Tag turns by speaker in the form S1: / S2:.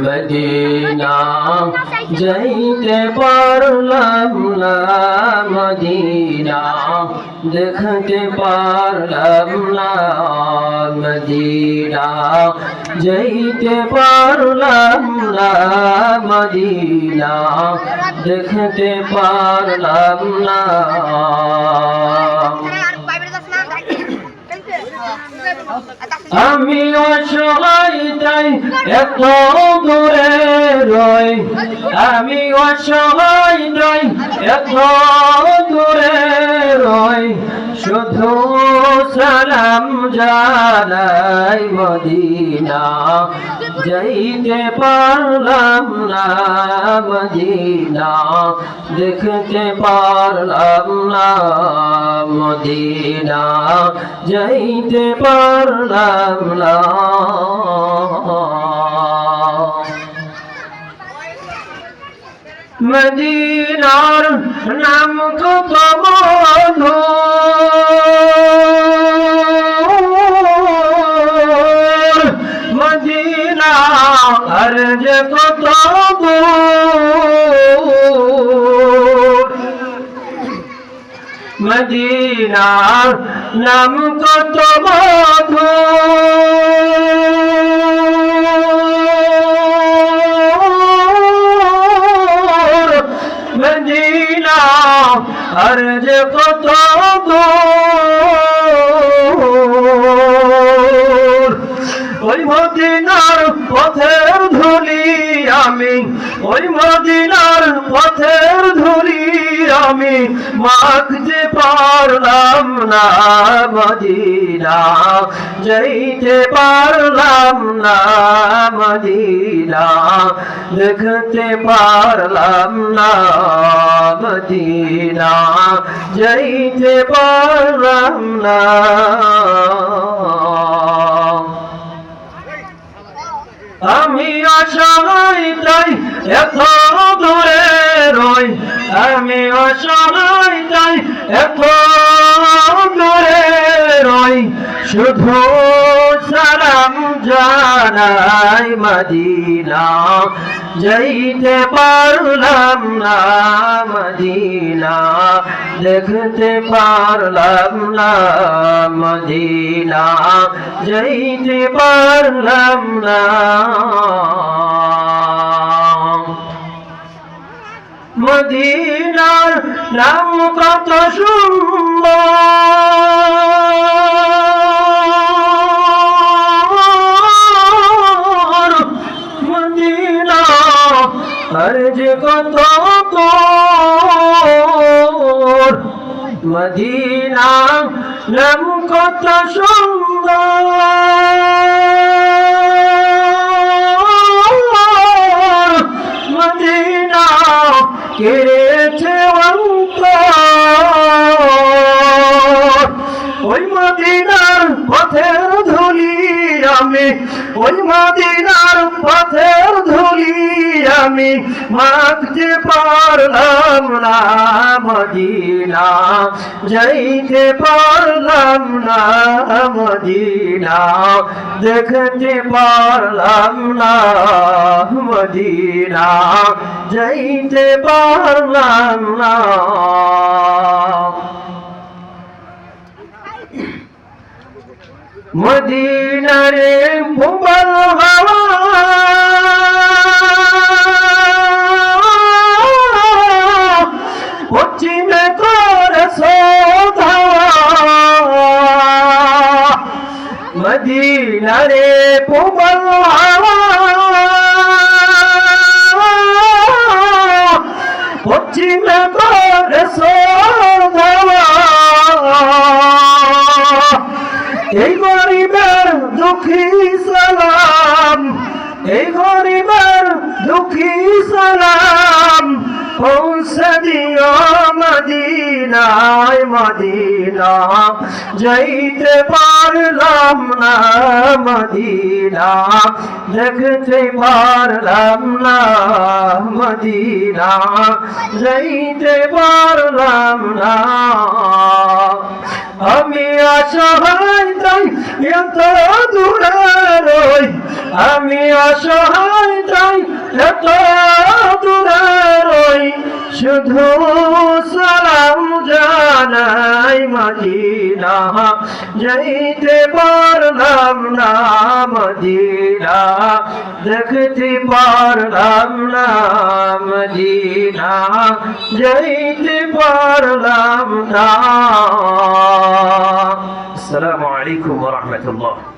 S1: Medina যাইতে পারলাম না, মদিনা দেখতে পারলাম না, মদিনা যাইতে পারলাম না, মদিনা দেখতে পারলাম না। আমি অসহায় তাই এত দূরে রই, আমি অসহায় তাই এত দূরে রই, শুধু সালাম জানাই মদিনা যাইতে পারলাম না, মদিনা দেখতে পারলাম না, মদিনা যাইতে পারলাম না। মদিনার নাম কত মধুর, মদিনা আর যে কত দূর, মদিনার নাম কত মধুর, মদিনা আর যে কত দূর। ওই মদিনার পথের ধুলি আমি, ওই মদিনার পথের ধুলি আমি মাখতে পারলাম না, মদিনা যাইতে পারলাম না, মদিনা দেখতে পারলাম না, মদিনা যাইতে পারলাম না। আমি অসহায় তাই এত দূরে রই, আমি অসহায় তাই এত দূরে রই, শুধু সালাম জানাই মদিনা যাইতে পারলাম না, মদিনা দেখতে পারলাম না, মদিনা যাইতে পারলাম না। মদিনার নাম কত সুন্দর, মদিনা আর যে কত দূর, মদিনা নাম কত সুন্দর, মদিনা কেড়েছে অন্তর। ওই মদিনার পথের ধুলি আমি, ওই মদিনার পথের ধুলি আমি মাখতে পারলাম না, মদিনা যাইতে পারলাম না, মদিনা দেখতে পারলাম না, মদিনা যাইতে পারলাম না। মদিনারে মুবাল হাওয়া পশ্চিমে করে সোধাওয়া, মদিনারে মুবাল হাওয়া পশ্চিমে করে সোধাওয়া, এই গরিবের দুঃখী সালাম, এই গরিবের দুঃখী সালাম পৌঁছে দিও মদিনা। মদিনায় মদিনা যাইতে পারলাম না মদিনা দেখতে পারলাম না মদিনা যাইতে পারলাম না আমি অসহায় তাই এত দূরে রই আমি অসহায় তাই এত দূরে রই শুধু সালাম জানাই মদিনা যাইতে পারলাম না মদিনা দেখতে পারলাম না মদিনা যাইতে পারলাম না। আসসালামু আলাইকুম ওয়া রাহমাতুল্লাহ।